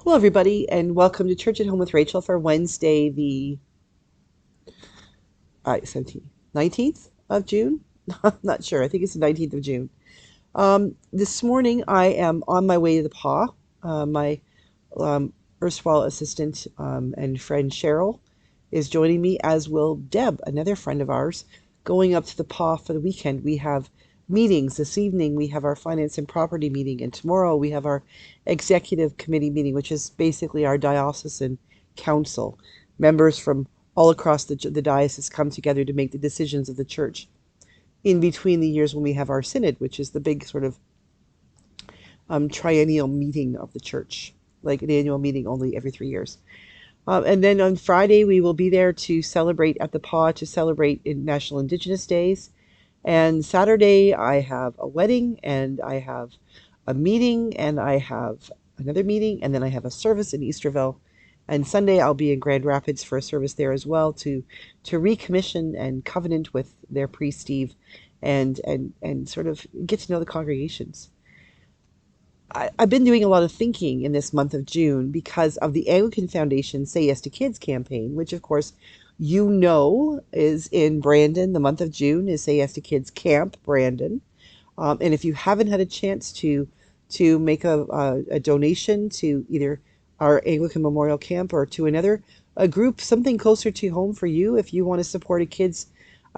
Hello, everybody, and welcome to Church at Home with Rachel for Wednesday, the 17th, 19th of June. I'm not sure. I think it's the 19th of June. This morning, I am on my way to the PA. My um, erstwhile assistant and friend Cheryl is joining me, as will Deb, another friend of ours, going up to the PA for the weekend. We have meetings this evening. We have our finance and property meeting, and tomorrow we have our executive committee meeting, which is basically our diocesan council. Members from all across the diocese come together to make the decisions of the church in between the years when we have our synod, which is the big sort of triennial meeting of the church, like an annual meeting only every 3 years. And then on Friday, we will be there to celebrate at the PA to celebrate National Indigenous Days. And Saturday, I have a wedding, and I have a meeting, and I have another meeting, and then I have a service in Easterville. And Sunday, I'll be in Grand Rapids for a service there as well to recommission and covenant with their priest Steve, and sort of get to know the congregations. I've been doing a lot of thinking in this month of June because of the Anglican Foundation Say Yes to Kids campaign, which, of course, is in Brandon. The month of June is Say Yes to Kids Camp Brandon. And if you haven't had a chance to make a donation to either our Anglican Memorial Camp or to a group, something closer to home for you, if you want to support a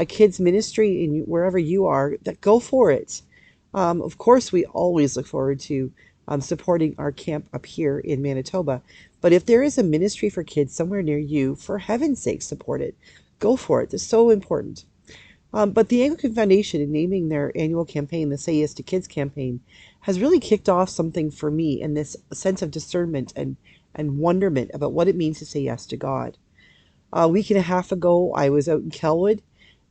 kids ministry in wherever you are, go for it. Of course, we always look forward to supporting our camp up here in Manitoba. But if there is a ministry for kids somewhere near you, for heaven's sake, support it. Go for it. It's so important. But the Anglican Foundation, in naming their annual campaign, the Say Yes to Kids campaign, has really kicked off something for me in this sense of discernment and wonderment about what it means to say yes to God. A week and a half ago, I was out in Kelwood.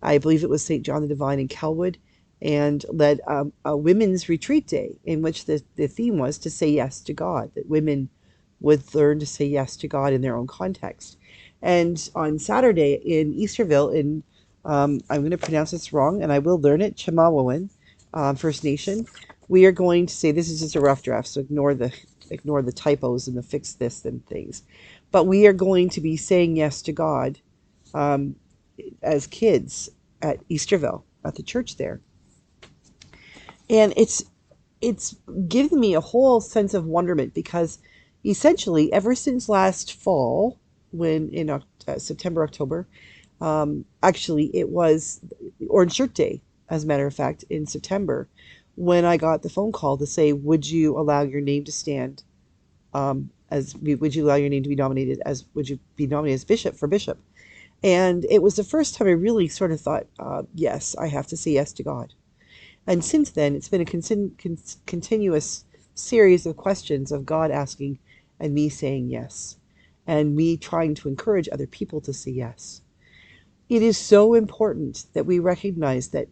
I believe it was St. John the Divine in Kelwood, and led a women's retreat day in which the theme was to say yes to God, that women would learn to say yes to God in their own context. And on Saturday in Easterville, I'm going to pronounce this wrong, and I will learn it, Chemawawan First Nation, we are going to say, this is just a rough draft, so ignore the typos and the fix this and things. But we are going to be saying yes to God um, as kids at Easterville, at the church there. And it's given me a whole sense of wonderment because essentially ever since last fall, when in September, October, actually it was Orange Shirt Day, as a matter of fact, in September, when I got the phone call to say, would you allow your name to stand, would you allow your name to be nominated as, would you be nominated as bishop? And it was the first time I really sort of thought, yes, I have to say yes to God. And since then, it's been a continuous series of questions of God asking and me saying yes, and me trying to encourage other people to say yes. It is so important that we recognize that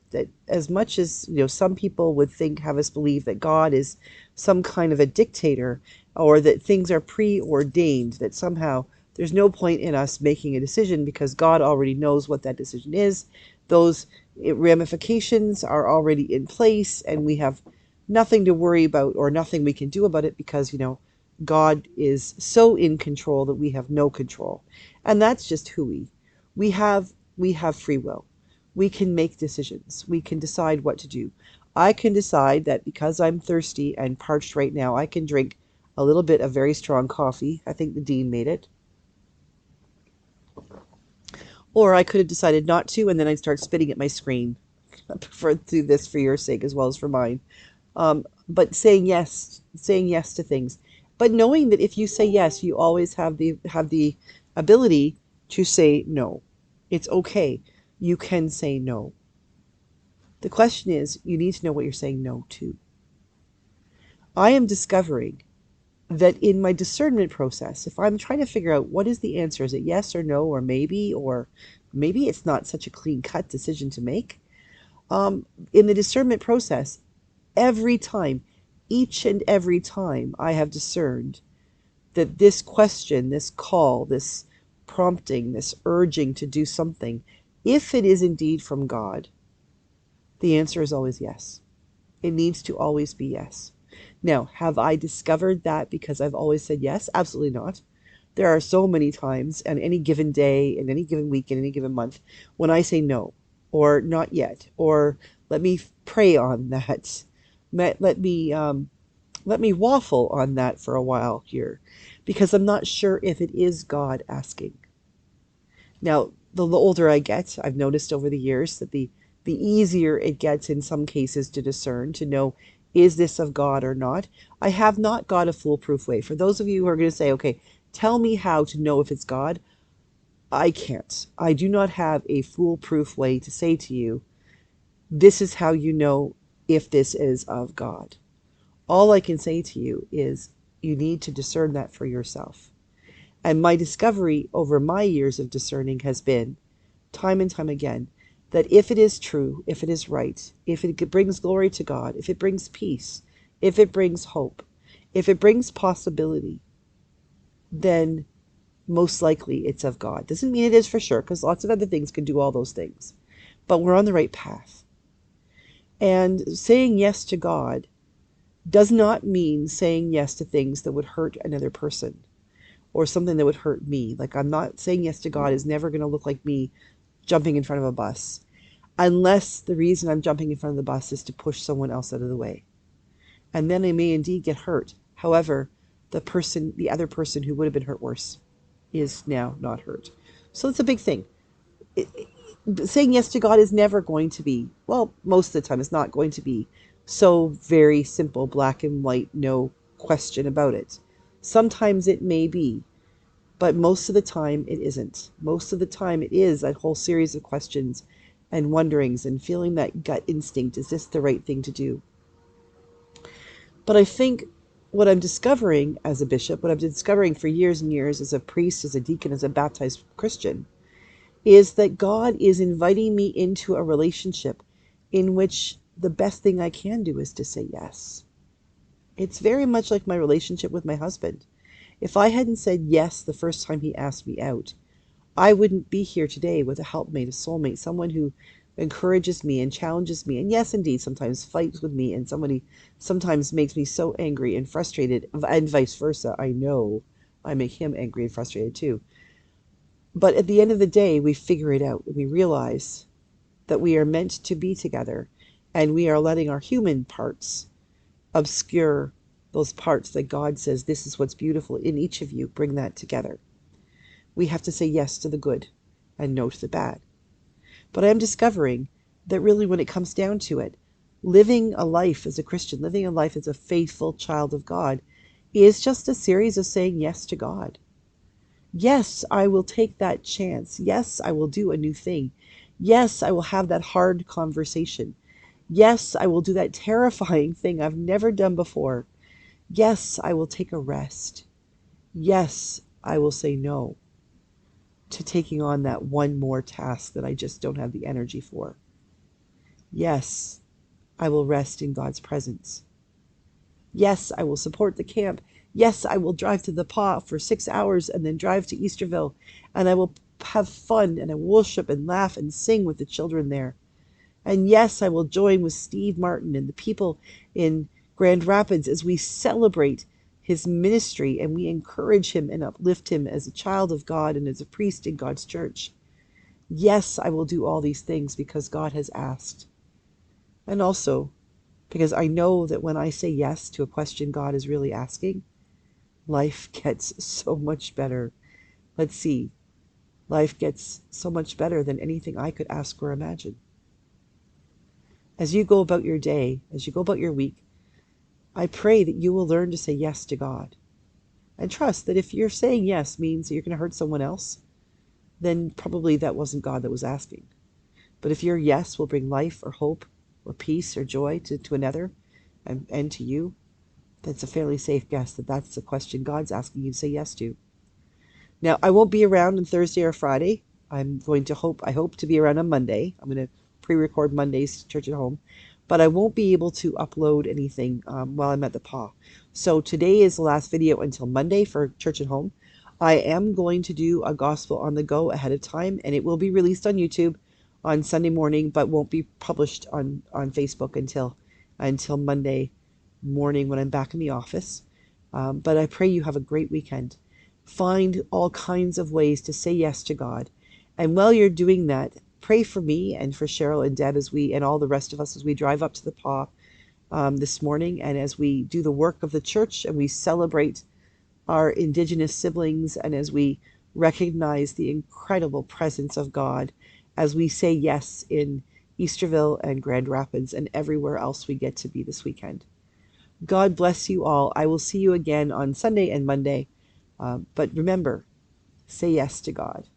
as much as some people would have us believe that God is some kind of a dictator, or that things are preordained, that somehow there's no point in us making a decision because God already knows what that decision is. Those ramifications are already in place, and we have nothing to worry about or nothing we can do about it because God is so in control that we have no control. And that's just we have we have free will. We can make decisions. We can decide what to do. I can decide that because I'm thirsty and parched right now, I can drink a little bit of very strong coffee. I think the dean made it. Or I could have decided not to, and then I'd start spitting at my screen. I prefer to do this for your sake as well as for mine. But saying yes to things, but knowing that if you say yes, you always have the ability to say no. It's okay. You can say no. The question is, you need to know what you're saying no to. I am discovering that in my discernment process, if I'm trying to figure out what is the answer, is it yes or maybe, or maybe it's not such a clean cut decision to make. In the discernment process, every time, each and every time, I have discerned that this question, this call, this prompting, this urging to do something, if it is indeed from God, the answer is always yes. It needs to always be yes. Now, have I discovered that because I've always said yes? Absolutely not. There are so many times on any given day, in any given week, in any given month, when I say no, or not yet, or let me pray on that. Let me waffle on that for a while here, because I'm not sure if it is God asking. Now, the older I get, I've noticed over the years that the easier it gets in some cases to discern, to know, is this of God or not? I have not got a foolproof way. For those of you who are going to say, okay, tell me how to know if it's God, I can't. I do not have a foolproof way to say to you, this is how you know if this is of God. All I can say to you is you need to discern that for yourself. And my discovery over my years of discerning has been, time and time again, that if it is true, if it is right, if it brings glory to God, if it brings peace, if it brings hope, if it brings possibility, then most likely it's of God. Doesn't mean it is for sure, because lots of other things can do all those things. But we're on the right path. And saying yes to God does not mean saying yes to things that would hurt another person or something that would hurt me. Like, I'm not saying yes to God is never going to look like me jumping in front of a bus, unless the reason I'm jumping in front of the bus is to push someone else out of the way. And then I may indeed get hurt. However, the other person who would have been hurt worse is now not hurt. So it's a big thing. Saying yes to God is never going to be, well, most of the time it's not going to be so very simple, black and white, no question about it. Sometimes it may be, but most of the time it isn't. Most of the time it is a whole series of questions and wonderings and feeling that gut instinct, is this the right thing to do? But I think what I'm discovering as a bishop, what I've been discovering for years and years as a priest, as a deacon, as a baptized Christian, is that God is inviting me into a relationship in which the best thing I can do is to say yes. It's very much like my relationship with my husband. If I hadn't said yes the first time he asked me out, I wouldn't be here today with a helpmate, a soulmate, someone who encourages me and challenges me, and yes, indeed, sometimes fights with me, and somebody sometimes makes me so angry and frustrated, and vice versa. I know I make him angry and frustrated too. But at the end of the day, we figure it out. We realize that we are meant to be together, and we are letting our human parts obscure those parts that God says, this is what's beautiful in each of you. Bring that together. We have to say yes to the good and no to the bad. But I'm discovering that really, when it comes down to it, living a life as a Christian, living a life as a faithful child of God, is just a series of saying yes to God. Yes, I will take that chance. Yes, I will do a new thing. Yes, I will have that hard conversation. Yes, I will do that terrifying thing I've never done before. Yes, I will take a rest. Yes, I will say no to taking on that one more task that I just don't have the energy for. Yes, I will rest in God's presence. Yes, I will support the camp. Yes, I will drive to the PA for 6 hours and then drive to Easterville, and I will have fun and I worship and laugh and sing with the children there. And yes, I will join with Steve Martin and the people in Grand Rapids as we celebrate his ministry and we encourage him and uplift him as a child of God and as a priest in God's church. Yes, I will do all these things because God has asked. And also because I know that when I say yes to a question God is really asking, life gets so much better. Let's see. Life gets so much better than anything I could ask or imagine. As you go about your day, as you go about your week, I pray that you will learn to say yes to God. And trust that if you're saying yes means that you're going to hurt someone else, then probably that wasn't God that was asking. But if your yes will bring life or hope or peace or joy to another and to you, that's a fairly safe guess that that's the question God's asking you to say yes to. Now, I won't be around on Thursday or Friday. I hope to be around on Monday. I'm going to pre-record Monday's Church at Home, but I won't be able to upload anything while I'm at the PA. So today is the last video until Monday for Church at Home. I am going to do a gospel on the go ahead of time, and it will be released on YouTube on Sunday morning, but won't be published on Facebook until Monday morning when I'm back in the office. But I pray you have a great weekend. Find all kinds of ways to say yes to God. And while you're doing that, pray for me and for Cheryl and Deb and all the rest of us as we drive up to the PA this morning, and as we do the work of the church and we celebrate our Indigenous siblings, and as we recognize the incredible presence of God as we say yes in Easterville and Grand Rapids and everywhere else we get to be this weekend. God bless you all. I will see you again on Sunday and Monday. But remember, say yes to God.